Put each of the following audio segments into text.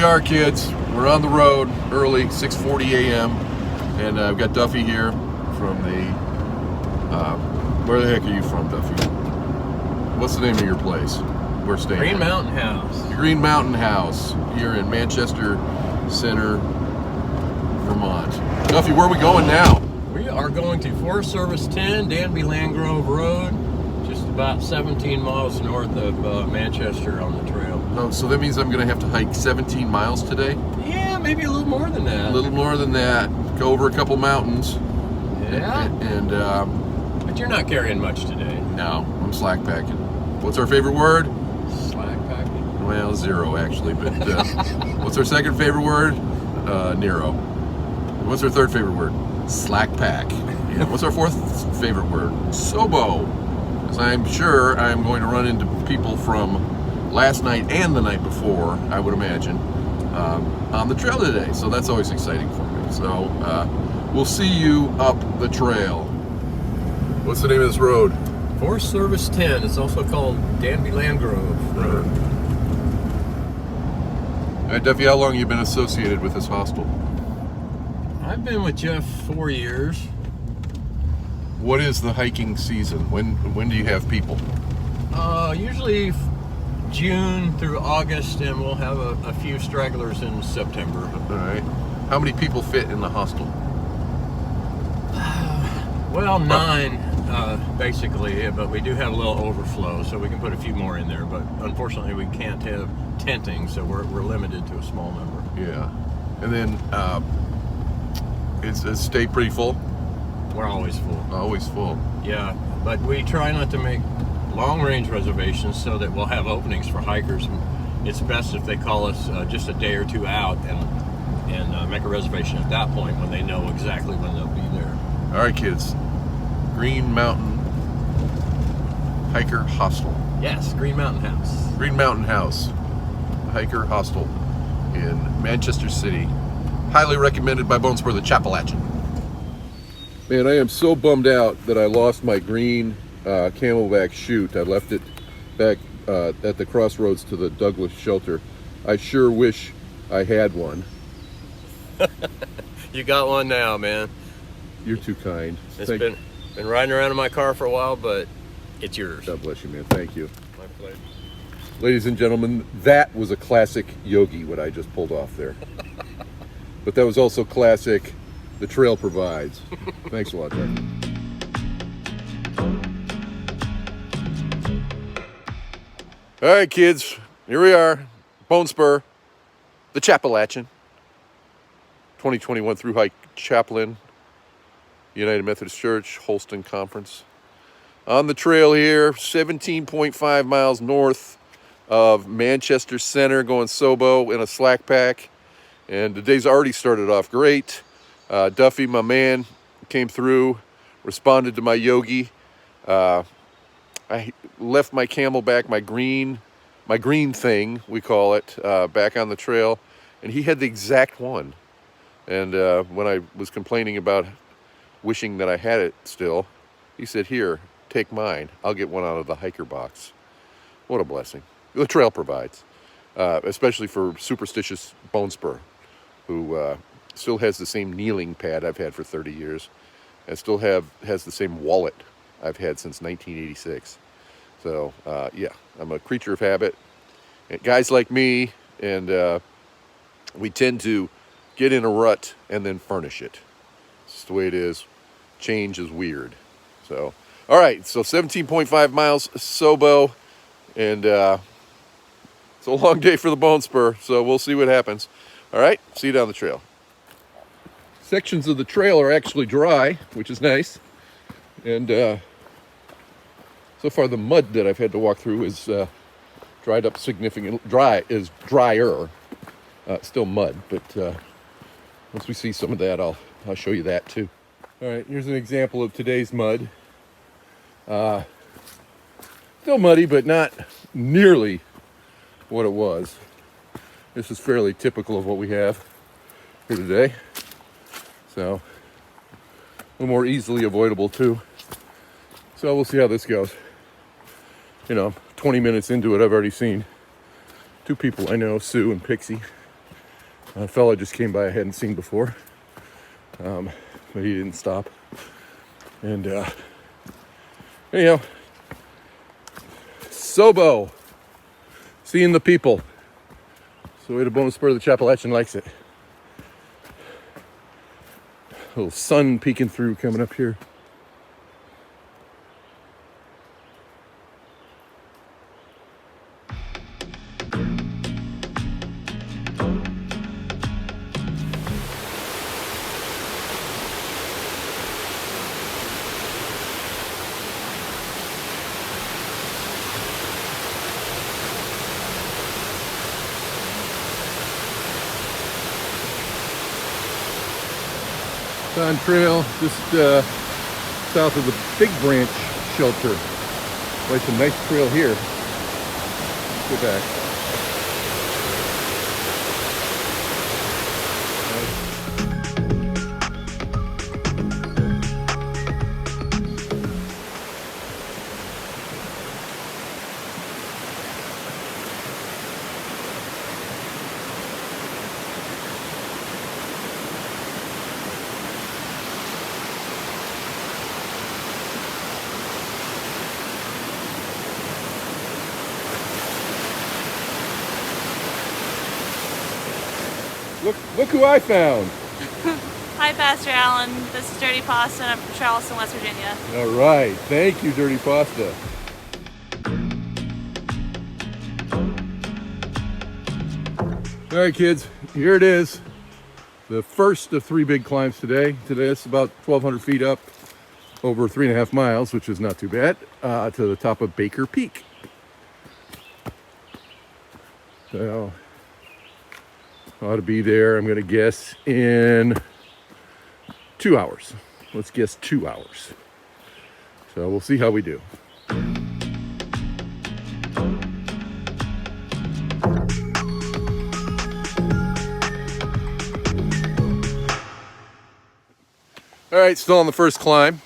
are, kids. We're on the road early, 6:40 a.m. And I've got Duffy here from the, where the heck are you from, Duffy? What's the name of your place? We're staying Green at? Mountain House. The Green Mountain House here in Manchester Center, Vermont. Duffy, where are we going now? We are going to Forest Service 10, Danby Landgrove Road, just about 17 miles north of Manchester on the trail. Oh, so that means I'm going to have to hike 17 miles today? Yeah, maybe a little more than that. A little more than that. Go over a couple mountains. Yeah. And but you're not carrying much today. no, I'm slack packing. What's our favorite word? Slack packing. Well, zero actually, but what's our second favorite word? Nero. What's our third favorite word? Slack pack. Yeah. What's our fourth favorite word? Sobo. Because I'm sure I'm going to run into people from last night and the night before, I would imagine, on the trail today. So that's always exciting for me. So we'll see you up the trail. What's the name of this road? Forest Service 10. It's also called Danby Landgrove Road. All right, Duffy, how long have you been associated with this hostel? I've been with Jeff 4 years. What is the hiking season? When do you have people? Usually June through August, and we'll have a few stragglers in September. All right. How many people fit in the hostel? Well, 9 basically, but we do have a little overflow, so we can put a few more in there. But unfortunately, we can't have tenting, so we're limited to a small number. Yeah. And then it's stay pretty full? We're always full. Always full. Yeah, but we try not to make long-range reservations so that we'll have openings for hikers. It's best if they call us just a day or two out and make a reservation at that point when they know exactly when they'll be there. All right, kids. Green Mountain Hiker Hostel. Yes, Green Mountain House. Green Mountain House Hiker Hostel in Manchester City. Highly recommended by Bones for the Appalachian. Man, I am so bummed out that I lost my green Camelback chute. I left it back at the crossroads to the Douglas shelter. I sure wish I had one. You got one now, man. You're too kind. It's been riding around in my car for a while, but it's yours. God bless you, man. Thank you. My pleasure. Ladies and gentlemen, that was a classic yogi, what I just pulled off there. But that was also classic, the trail provides. Thanks a lot, Jack. All right, kids, here we are, Bone Spur, the Appalachian, 2021 Thru Hike Chaplain, United Methodist Church, Holston Conference. On the trail here, 17.5 miles north of Manchester Center, going Sobo in a slack pack. And the day's already started off great. Duffy, my man, came through, responded to my yogi. I left my Camelback, my green thing, we call it, back on the trail. And he had the exact one. And when I was complaining about wishing that I had it still, he said, "Here, take mine. I'll get one out of the hiker box." What a blessing. The trail provides, especially for superstitious Bone Spur, who still has the same kneeling pad I've had for 30 years, and still has the same wallet I've had since 1986. So, yeah, I'm a creature of habit. And guys like me, and we tend to get in a rut and then furnish it. It's just the way it is. Change is weird. So, all right, so 17.5 miles, Sobo, and it's a long day for the Bone Spur, so we'll see what happens. All right, see you down the trail. Sections of the trail are actually dry, which is nice. And so far the mud that I've had to walk through is dried up significantly. Drier. Still mud, but once we see some of that, I'll show you that too. All right, here's an example of today's mud. Still muddy, but not nearly what it was. This is fairly typical of what we have here today. So, a little more easily avoidable too. So we'll see how this goes. You know, 20 minutes into it, I've already seen two people I know, Sue and Pixie, A fella just came by I hadn't seen before, but he didn't stop. And anyhow, Sobo, seeing the people. So way to Bone Spur, the Appalachian likes it. A little sun peeking through coming up here. On trail just south of the Big Branch shelter. Quite some nice trail here. Let's go back. Look who I found. Hi, Pastor Allen. This is Dirty Pasta, and I'm from Charleston, West Virginia. All right. Thank you, Dirty Pasta. All right, kids. Here it is. The first of 3 big climbs today. Today it's about 1,200 feet up, over 3.5 miles, which is not too bad, to the top of Baker Peak. So ought to be there, I'm going to guess, in 2 hours. Let's guess 2 hours. So we'll see how we do. All right, still on the first climb,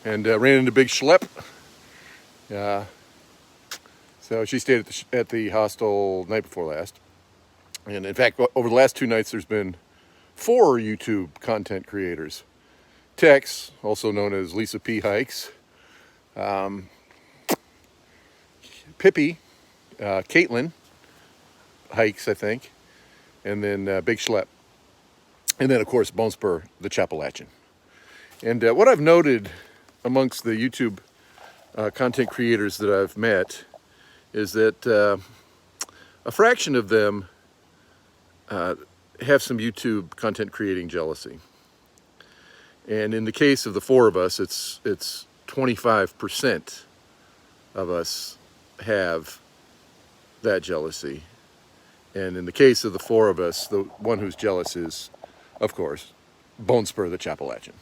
and ran into Big Schlep. So she stayed at the hostel night before last. And in fact, over the last 2 nights, there's been 4 YouTube content creators. Tex, also known as Lisa P. Hikes, Pippi, Caitlin Hikes, I think, and then Big Schlep. And then, of course, Bone Spur, the Appalachian. And what I've noted amongst the YouTube content creators that I've met is that a fraction of them have some YouTube content creating jealousy. And in the case of the 4 of us, it's 25% of us have that jealousy. And in the case of the 4 of us, the one who's jealous is, of course, Bone Spur, the Appalachian.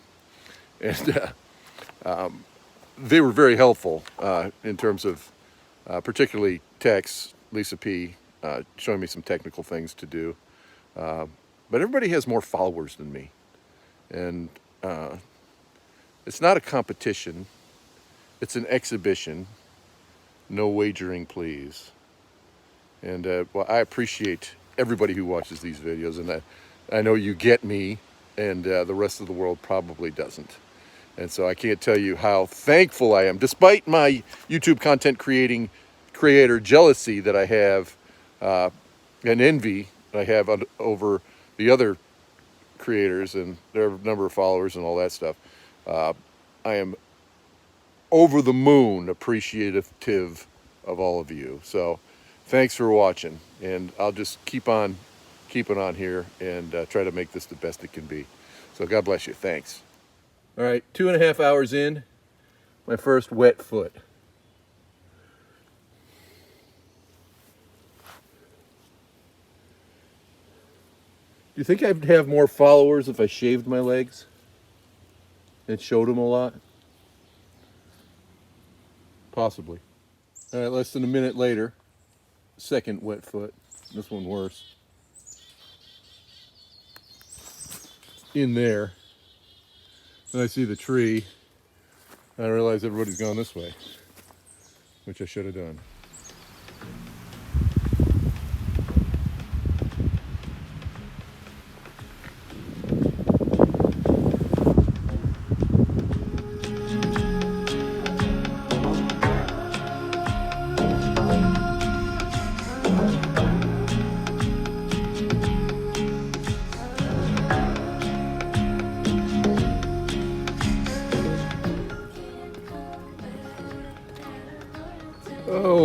And they were very helpful in terms of particularly Tex, Lisa P, showing me some technical things to do. But everybody has more followers than me. And it's not a competition. It's an exhibition. No wagering, please. And well, I appreciate everybody who watches these videos. And I know you get me, and the rest of the world probably doesn't. And so I can't tell you how thankful I am, despite my YouTube content creator jealousy that I have, and envy I have over the other creators and their number of followers and all that stuff. I am over the moon appreciative of all of you. So thanks for watching, and I'll just keep on keeping on here and try to make this the best it can be. So God bless you. Thanks. All right, 2.5 hours in, my first wet foot. Do you think I'd have more followers if I shaved my legs and showed them a lot? Possibly. All right, less than a minute later, second wet foot. This one worse. In there. Then I see the tree, and I realize everybody's gone this way, which I should have done.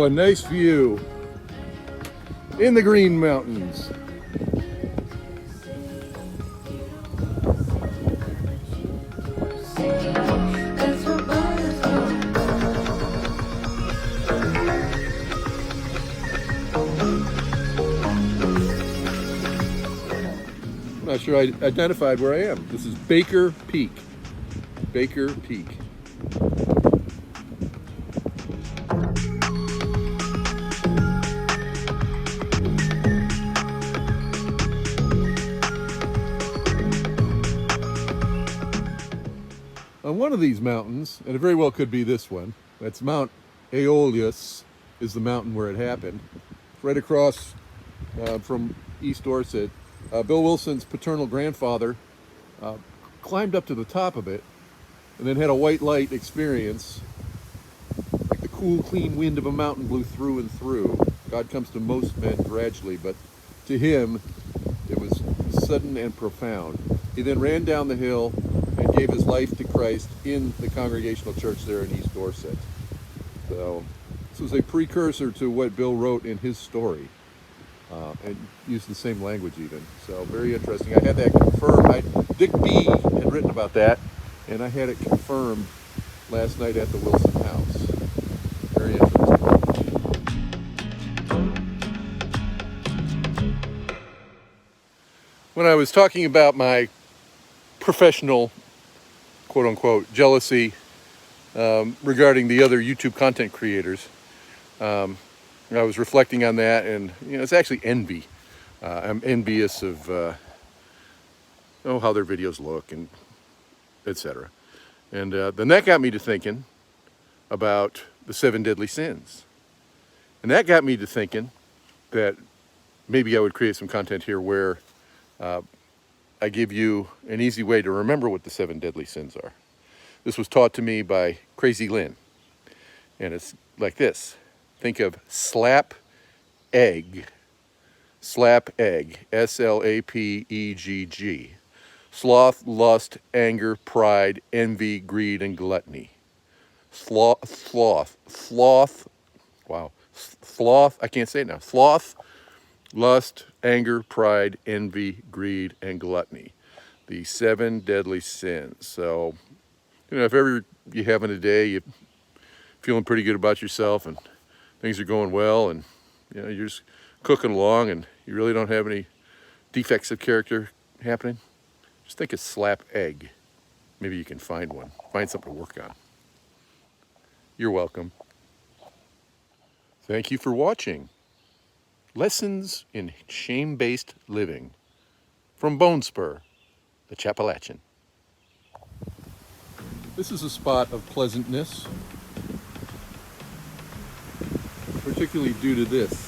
a nice view in the Green Mountains. Not sure I identified where I am. This is Baker Peak. Baker Peak. On one of these mountains, and it very well could be this one, that's Mount Aeolus, is the mountain where it happened. Right across from East Dorset. Bill Wilson's paternal grandfather climbed up to the top of it and then had a white light experience, like the cool, clean wind of a mountain blew through and through. God comes to most men gradually, but to him it was sudden and profound. He then ran down the hill and gave his life to Christ in the Congregational Church there in East Dorset. So this was a precursor to what Bill wrote in his story. And used the same language even. So very interesting. I had that confirmed. Dick B had written about that, and I had it confirmed last night at the Wilson house. Very interesting. When I was talking about my professional, quote-unquote, jealousy regarding the other YouTube content creators, I was reflecting on that, and it's actually envy. I'm envious of how their videos look, and etc. And then that got me to thinking about the 7 deadly sins, and that got me to thinking that maybe I would create some content here where I give you an easy way to remember what the 7 deadly sins are. This was taught to me by Crazy Lynn, and it's like this. Think of slap egg, S-L-A-P-E-G-G. Sloth, lust, anger, pride, envy, greed, and gluttony. Sloth, I can't say it now. Sloth, lust, anger, pride, envy, greed, and gluttony. The 7 deadly sins. So, if ever you're having a day, you're feeling pretty good about yourself, and things are going well, and you're just cooking along, and you really don't have any defects of character happening, just think of slap egg. Maybe you can find one. Find something to work on. You're welcome. Thank you for watching. Lessons in Shame-Based Living from Bone Spur, the Appalachian. This is a spot of pleasantness, particularly due to this.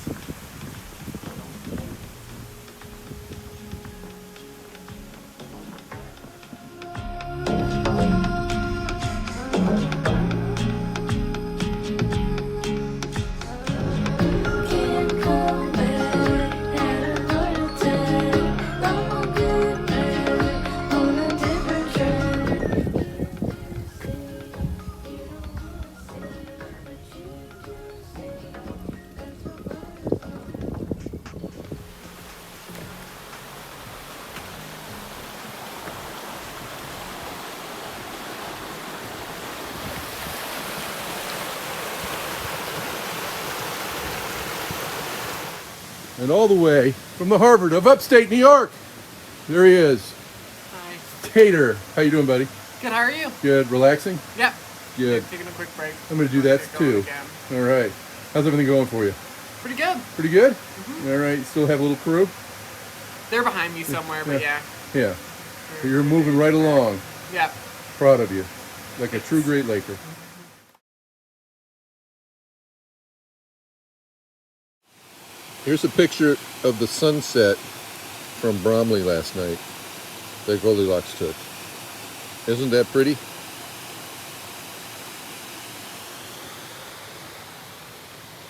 And all the way from the Harvard of upstate New York, there he is. Hi. TATER. How you doing, buddy? Good, how are you? Good. Relaxing? Yep. Good. Taking a quick break. I'm going to do that too. Again. All right. How's everything going for you? Pretty good. Pretty good? All right. You still have a little crew? They're behind me somewhere, but yeah. Yeah. You're moving right along. Yep. Proud of you. Like a true Great Laker. Here's a picture of the sunset from Bromley last night that Goldilocks took. Isn't that pretty?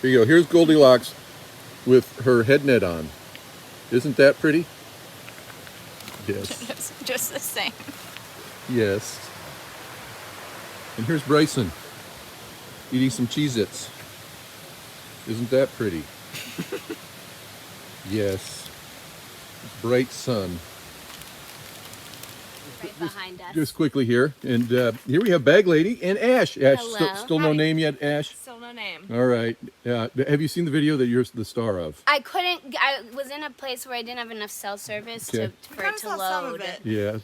Here you go. Here's Goldilocks with her head net on. Isn't that pretty? Yes. Just the same. Yes. And here's Bryson eating some Cheez-Its. Isn't that pretty? Yes. Bright sun. Right behind us. Just quickly here, and here we have Bag Lady and Ash. Ash, Hello. still no name yet, Ash? Still no name. All right. Have you seen the video that you're the star of? I couldn't. I was in a place where I didn't have enough cell service Okay. for it to load. Yeah.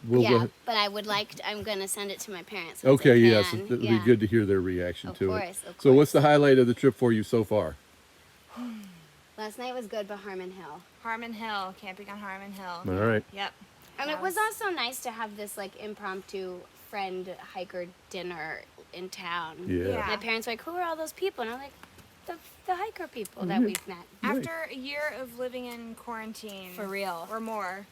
We'll Yeah, go. but I would like. I'm gonna send it to my parents. once I Okay. Yes. can. It'll Yeah. be good to hear their reaction Of to course, it. of So, what's course. the highlight of the trip for you so far? Last night was good, but Harmon Hill. Harmon Hill, camping on Harmon Hill. All right. Yep. And it was also nice to have this like impromptu friend hiker dinner in town. Yeah. My parents were like, "Who are all those people?" And I'm like, "The hiker people that we've met." After a year of living in quarantine, For real. or more,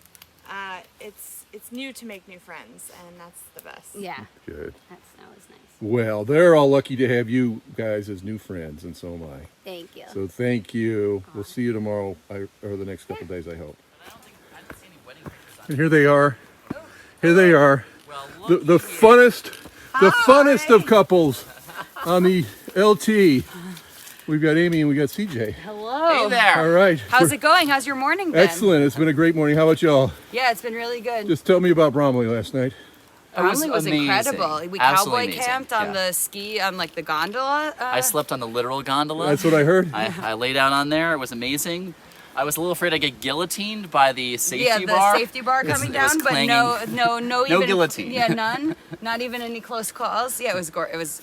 it's new to make new friends, and that's the best. Yeah, Good. that was nice. Well, they're all lucky to have you guys as new friends, and so am I. Thank you. So thank you. We'll see you tomorrow or the next couple days, I hope. And here they are. Here they are. The funnest of couples on the LT. We've got Amy and we got CJ. Hello. Hey there. All right. How's it going? How's your morning been? Excellent. It's been a great morning. How about y'all? Yeah, it's been really good. Just tell me about Bromley last night. Bromley was amazing. incredible. We Absolutely cowboy amazing. camped on Yeah. the ski, on like the gondola. I slept on the literal gondola. That's what I heard. I lay down on there. It was amazing. I was a little afraid I'd get guillotined by the safety yeah, the bar. safety bar It was- coming it was down, but clanging. no even guillotine. Yeah, none. Not even any close calls. Yeah, it was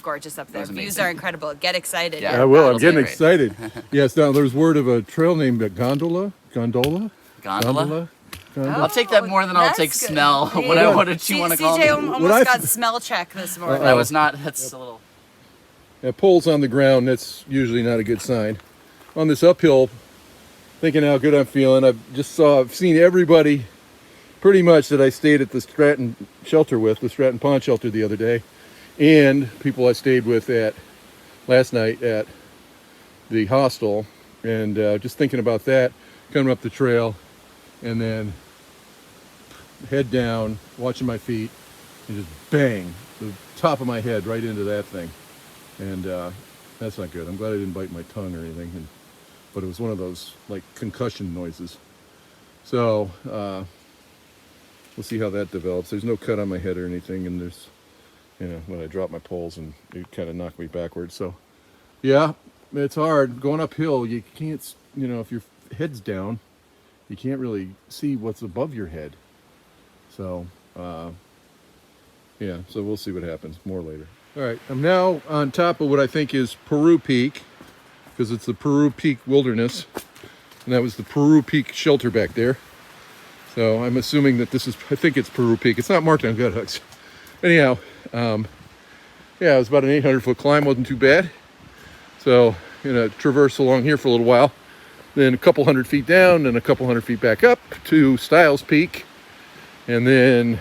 gorgeous up there. was Views amazing. are incredible. Get excited. Yeah. I will. I'm That'll getting be great. excited. Yes. Now there's word of a trail named Gondola. Gondola? Gondola. I'll take that more than I'll That's take good. smell. Yeah. What did you want to call CJ me? almost What I- got smell check this morning. That was not. That's a little. Poles on the ground. That's usually not a good sign. On this uphill, thinking how good I'm feeling. I've seen everybody pretty much that I stayed at the Stratton shelter with, the Stratton Pond shelter the other day, and people I stayed with at last night at the hostel, and just thinking about that, coming up the trail, and then head down, watching my feet, and just bang, the top of my head right into that thing. And that's not good. I'm glad I didn't bite my tongue or anything, but it was one of those like concussion noises. So we'll see how that develops. There's no cut on my head or anything, and there's, when I dropped my poles and it kind of knocked me backwards. So yeah, it's hard going uphill. You can't, if your head's down, you can't really see what's above your head. So yeah, so we'll see what happens. More later. All right, I'm now on top of what I think is Peru Peak, because it's the Peru Peak Wilderness, and that was the Peru Peak shelter back there. So I'm assuming that I think it's Peru Peak. It's not marked on gut hooks. Anyhow, yeah, it was about an 800-foot climb. Wasn't too bad. So traverse along here for a little while, then a couple hundred feet down, and a couple hundred feet back up to Stiles Peak, and then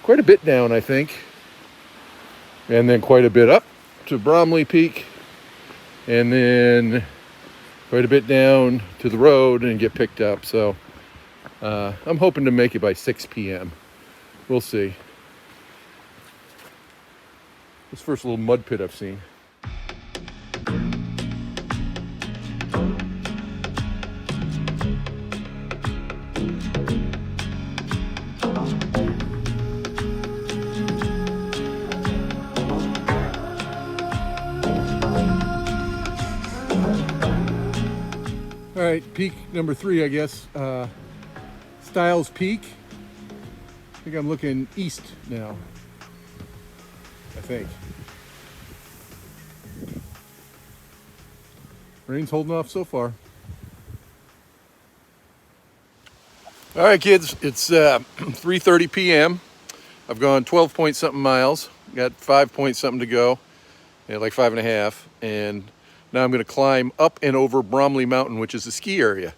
quite a bit down, I think, and then quite a bit up to Bromley Peak, and then quite a bit down to the road and get picked up. So I'm hoping to make it by 6 p.m. We'll see. This first little mud pit I've seen. All right, peak number 3, I guess. Stiles Peak. I think I'm looking east now. I think. Rain's holding off so far. All right, kids, it's 3:30 p.m. I've gone 12 point something miles. Got 5 point something to go, like 5.5, and now I'm going to climb up and over Bromley Mountain, which is a ski area.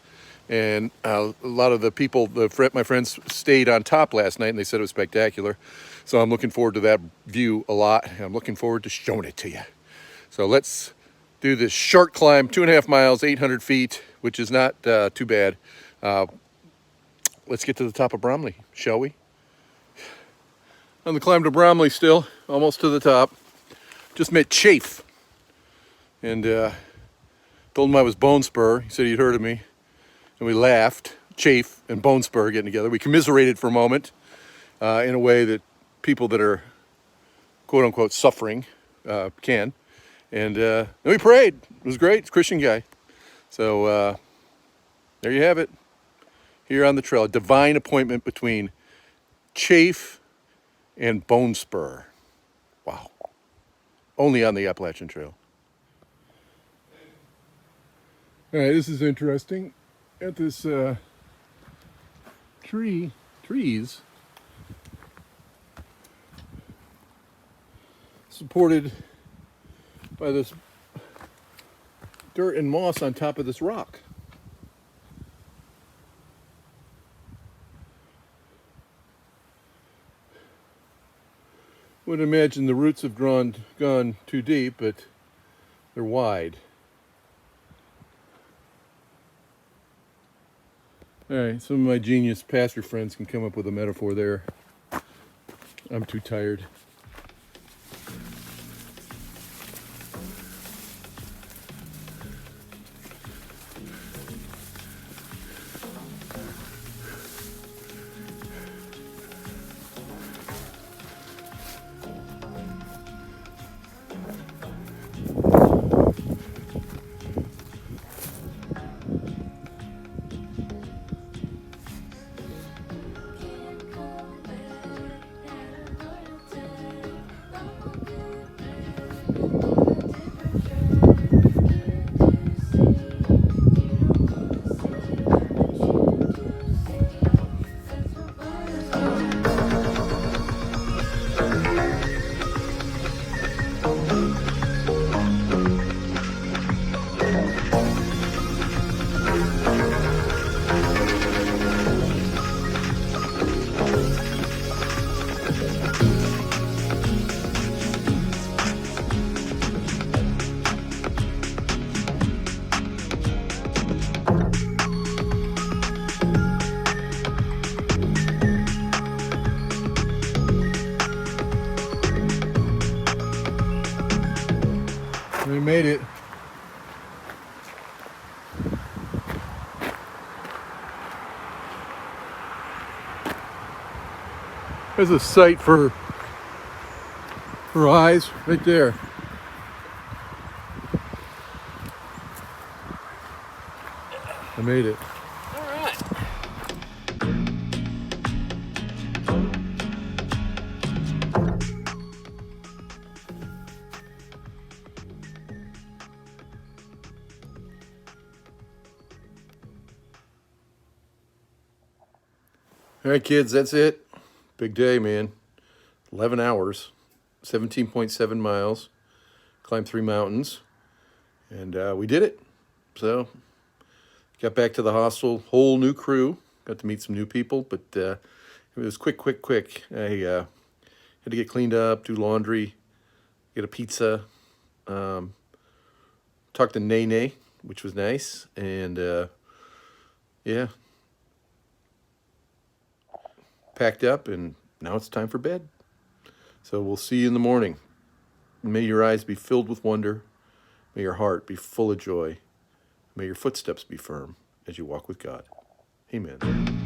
And a lot of the people, my friends, stayed on top last night, and they said it was spectacular. So I'm looking forward to that view a lot. I'm looking forward to showing it to you. So let's do this short climb, 2.5 miles, 800 feet, which is not too bad. Let's get to the top of Bromley, shall we? On the climb to Bromley still, almost to the top. Just met Chafe. And Told him I was Bone Spur. He said he'd heard of me. And we laughed. Chafe and Bone Spur getting together. We commiserated for a moment in a way that people that are quote unquote suffering can. And then we prayed. It was great. It's a Christian guy. So there you have it. Here on the trail, a divine appointment between Chafe and Bone Spur. Wow. Only on the Appalachian Trail. All right, this is interesting. At this trees supported by this dirt and moss on top of this rock. Would imagine the roots have gone too deep, but they're wide. All right, some of my genius pastor friends can come up with a metaphor there. I'm too tired. We made it. There's a sight for eyes right there. I made it. All right. All right, kids, that's it. Big day, man. 11 hours, 17.7 miles, climbed 3 mountains, and we did it. So, got back to the hostel, whole new crew. Got to meet some new people, but it was quick. I had to get cleaned up, do laundry, get a pizza, talk to Nene, which was nice, and yeah. Packed up, and now it's time for bed. So we'll see you in the morning. May your eyes be filled with wonder. May your heart be full of joy. May your footsteps be firm as you walk with God. Amen.